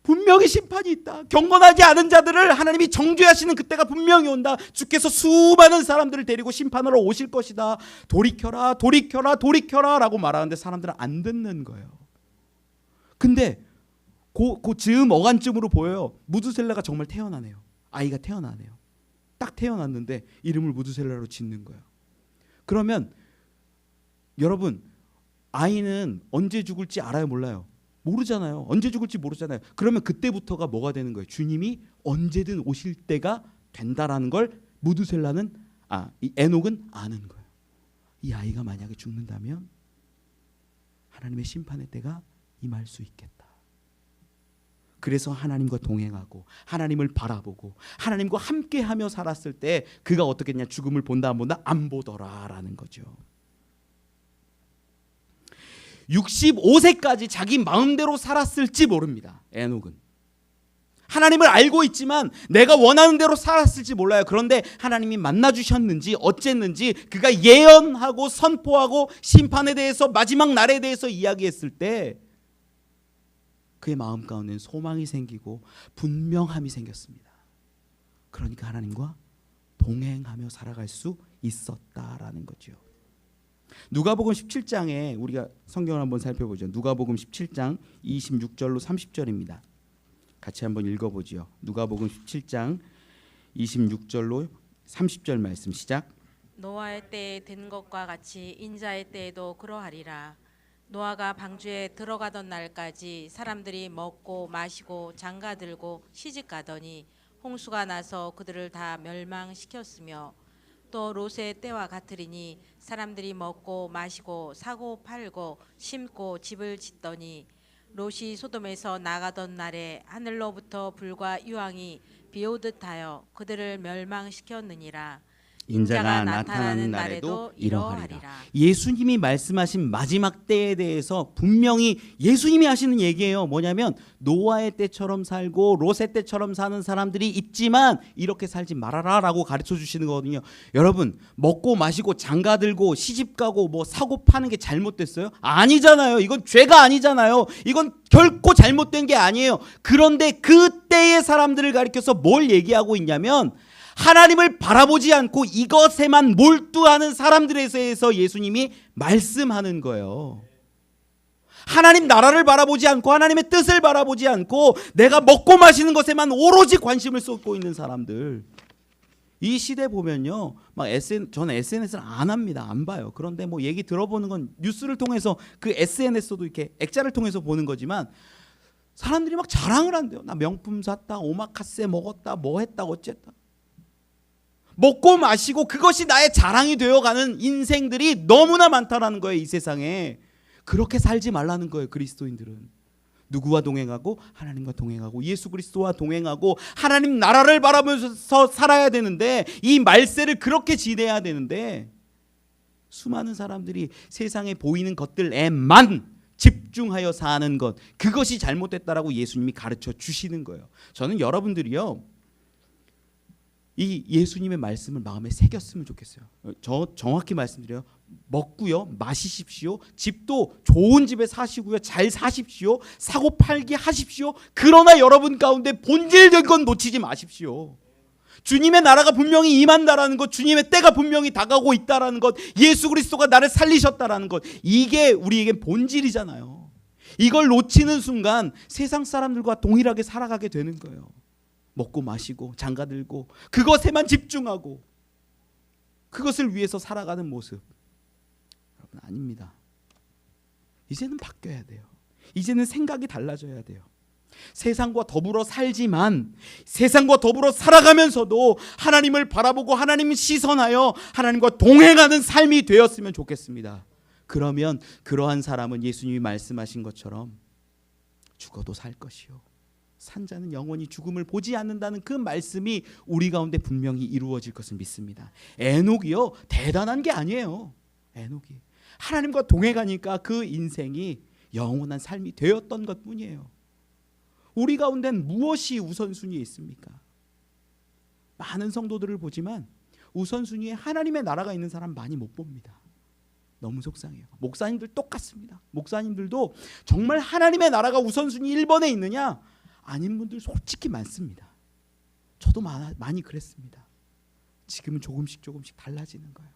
분명히 심판이 있다. 경건하지 않은 자들을 하나님이 정죄하시는 그때가 분명히 온다. 주께서 수많은 사람들을 데리고 심판하러 오실 것이다. 돌이켜라 돌이켜라 돌이켜라 라고 말하는데 사람들은 안 듣는 거예요. 근데 그 즈음 어간쯤으로 보여요. 무두셀라가 정말 태어나네요. 아이가 태어나네요. 딱 태어났는데 이름을 무두셀라로 짓는 거예요. 그러면 여러분 아이는 언제 죽을지 알아요 몰라요? 모르잖아요. 언제 죽을지 모르잖아요. 그러면 그때부터가 뭐가 되는 거예요? 주님이 언제든 오실 때가 된다라는 걸 무두셀라는 이 에녹은 아는 거예요. 이 아이가 만약에 죽는다면 하나님의 심판의 때가 임할 수 있겠다. 그래서 하나님과 동행하고 하나님을 바라보고 하나님과 함께하며 살았을 때 그가 어떻겠냐? 죽음을 본다 안 본다? 안 보더라라는 거죠. 65세까지 자기 마음대로 살았을지 모릅니다. 에녹은 하나님을 알고 있지만 내가 원하는 대로 살았을지 몰라요. 그런데 하나님이 만나 주셨는지 어쨌는지 그가 예언하고 선포하고 심판에 대해서 마지막 날에 대해서 이야기했을 때 그의 마음 가운데는 소망이 생기고 분명함이 생겼습니다. 그러니까 하나님과 동행하며 살아갈 수 있었다라는 거죠. 누가복음 17장에 우리가 성경을 한번 살펴보죠. 누가복음 17장 26절로 30절입니다. 같이 한번 읽어보지요. 누가복음 17장 26절로 30절 말씀 시작. 노아의 때에 된 것과 같이 인자의 때에도 그러하리라. 노아가 방주에 들어가던 날까지 사람들이 먹고 마시고 장가들고 시집가더니 홍수가 나서 그들을 다 멸망시켰으며 또 롯의 때와 같으리니 사람들이 먹고 마시고 사고 팔고 심고 집을 짓더니 롯이 소돔에서 나가던 날에 하늘로부터 불과 유황이 비오듯 하여 그들을 멸망시켰느니라. 인자가 나타나는 날에도 이러하리라. 예수님이 말씀하신 마지막 때에 대해서 분명히 예수님이 하시는 얘기예요. 뭐냐면 노아의 때처럼 살고 롯의 때처럼 사는 사람들이 있지만 이렇게 살지 말아라 라고 가르쳐 주시는 거거든요. 여러분 먹고 마시고 장가들고 시집가고 뭐 사고 파는 게 잘못됐어요? 아니잖아요. 이건 죄가 아니잖아요. 이건 결코 잘못된 게 아니에요. 그런데 그때의 사람들을 가리켜서 뭘 얘기하고 있냐면 하나님을 바라보지 않고 이것에만 몰두하는 사람들에 대해서 예수님이 말씀하는 거예요. 하나님 나라를 바라보지 않고 하나님의 뜻을 바라보지 않고 내가 먹고 마시는 것에만 오로지 관심을 쏟고 있는 사람들. 이 시대 보면요, 저는 SNS를 안 합니다. 안 봐요. 그런데 뭐 얘기 들어보는 건 뉴스를 통해서 그 SNS도 이렇게 액자를 통해서 보는 거지만 사람들이 막 자랑을 한대요. 나 명품 샀다, 오마카세 먹었다, 뭐 했다, 어쨌다. 먹고 마시고 그것이 나의 자랑이 되어가는 인생들이 너무나 많다라는 거예요. 이 세상에. 그렇게 살지 말라는 거예요. 그리스도인들은 누구와 동행하고 하나님과 동행하고 예수 그리스도와 동행하고 하나님 나라를 바라보면서 살아야 되는데, 이 말세를 그렇게 지내야 되는데 수많은 사람들이 세상에 보이는 것들에만 집중하여 사는 것, 그것이 잘못됐다라고 예수님이 가르쳐 주시는 거예요. 저는 여러분들이요, 이 예수님의 말씀을 마음에 새겼으면 좋겠어요. 저 정확히 말씀드려요. 먹고요, 마시십시오. 집도 좋은 집에 사시고요, 잘 사십시오. 사고 팔기 하십시오. 그러나 여러분 가운데 본질적인 건 놓치지 마십시오. 주님의 나라가 분명히 임한다라는 것, 주님의 때가 분명히 다가오고 있다라는 것, 예수 그리스도가 나를 살리셨다라는 것, 이게 우리에게 본질이잖아요. 이걸 놓치는 순간 세상 사람들과 동일하게 살아가게 되는 거예요. 먹고 마시고 장가들고 그것에만 집중하고 그것을 위해서 살아가는 모습, 여러분 아닙니다. 이제는 바뀌어야 돼요. 이제는 생각이 달라져야 돼요. 세상과 더불어 살지만 세상과 더불어 살아가면서도 하나님을 바라보고 하나님을 시선하여 하나님과 동행하는 삶이 되었으면 좋겠습니다. 그러면 그러한 사람은 예수님이 말씀하신 것처럼 죽어도 살 것이요 산 자는 영원히 죽음을 보지 않는다는 그 말씀이 우리 가운데 분명히 이루어질 것을 믿습니다. 에녹이요, 대단한 게 아니에요. 에녹이 하나님과 동행하니까 그 인생이 영원한 삶이 되었던 것뿐이에요. 우리 가운데는 무엇이 우선순위에 있습니까? 많은 성도들을 보지만 우선순위에 하나님의 나라가 있는 사람 많이 못 봅니다. 너무 속상해요. 목사님들 똑같습니다. 목사님들도 정말 하나님의 나라가 우선순위 1번에 있느냐? 아닌 분들 솔직히 많습니다. 저도 많이 그랬습니다. 지금은 조금씩 달라지는 거예요.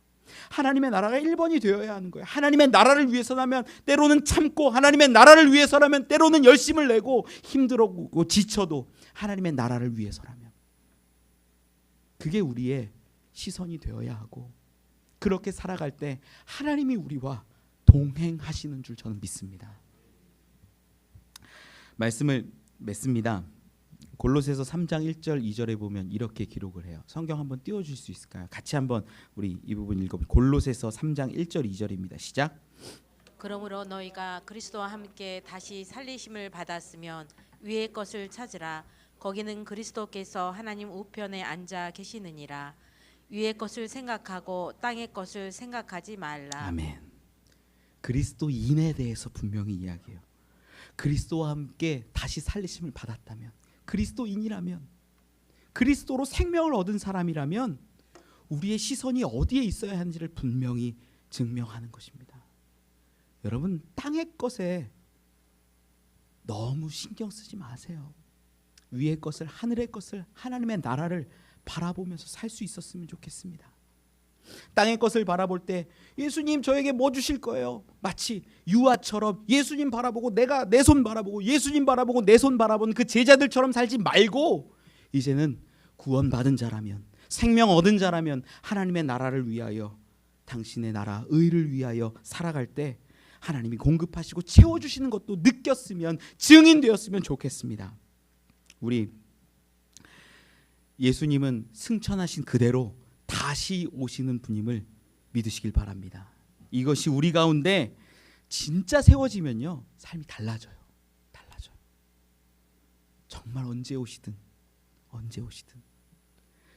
하나님의 나라가 1번이 되어야 하는 거예요. 하나님의 나라를 위해서라면 때로는 참고, 하나님의 나라를 위해서라면 때로는 열심을 내고 힘들고 지쳐도 하나님의 나라를 위해서라면, 그게 우리의 시선이 되어야 하고, 그렇게 살아갈 때 하나님이 우리와 동행하시는 줄 저는 믿습니다. 말씀을 맺습니다. 골로새서 3장 1절 2절에 보면 이렇게 기록을 해요. 성경 한번 띄워줄 수 있을까요? 같이 한번 우리 이 부분 읽어볼게요. 골로새서 3장 1절 2절입니다. 시작. 그러므로 너희가 그리스도와 함께 다시 살리심을 받았으면 위의 것을 찾으라. 거기는 그리스도께서 하나님 우편에 앉아 계시느니라. 위의 것을 생각하고 땅의 것을 생각하지 말라. 아멘. 그리스도인에 대해서 분명히 이야기해요. 그리스도와 함께 다시 살리심을 받았다면, 그리스도인이라면, 그리스도로 생명을 얻은 사람이라면 우리의 시선이 어디에 있어야 하는지를 분명히 증명하는 것입니다. 여러분, 땅의 것에 너무 신경 쓰지 마세요. 위의 것을, 하늘의 것을, 하나님의 나라를 바라보면서 살 수 있었으면 좋겠습니다. 땅의 것을 바라볼 때 예수님 저에게 뭐 주실 거예요? 마치 유아처럼 예수님 바라보고 내가 내 손 바라보고 예수님 바라보고 내 손 바라보는 그 제자들처럼 살지 말고, 이제는 구원받은 자라면, 생명 얻은 자라면 하나님의 나라를 위하여, 당신의 나라 의를 위하여 살아갈 때 하나님이 공급하시고 채워주시는 것도 느꼈으면, 증인되었으면 좋겠습니다. 우리 예수님은 승천하신 그대로 다시 오시는 분임을 믿으시길 바랍니다. 이것이 우리 가운데 진짜 세워지면요, 삶이 달라져요. 정말 언제 오시든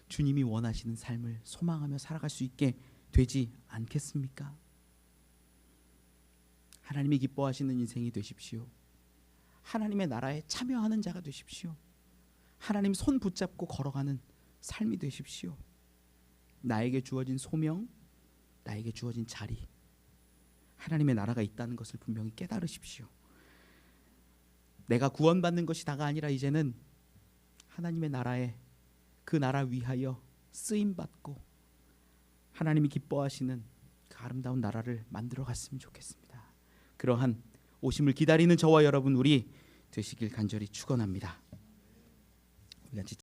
주님이 원하시는 삶을 소망하며 살아갈 수 있게 되지 않겠습니까? 하나님이 기뻐하시는 인생이 되십시오. 하나님의 나라에 참여하는 자가 되십시오. 하나님 손 붙잡고 걸어가는 삶이 되십시오. 나에게 주어진 소명, 나에게 주어진 자리, 하나님의 나라가 있다는 것을 분명히 깨달으십시오. 내가 구원받는 것이 다가 아니라 이제는 하나님의 나라에, 그 나라 위하여 쓰임받고 하나님이 기뻐하시는 그 아름다운 나라를 만들어 갔으면 좋겠습니다. 그러한 오심을 기다리는 저와 여러분 우리 되시길 간절히 축원합니다. 우리 같이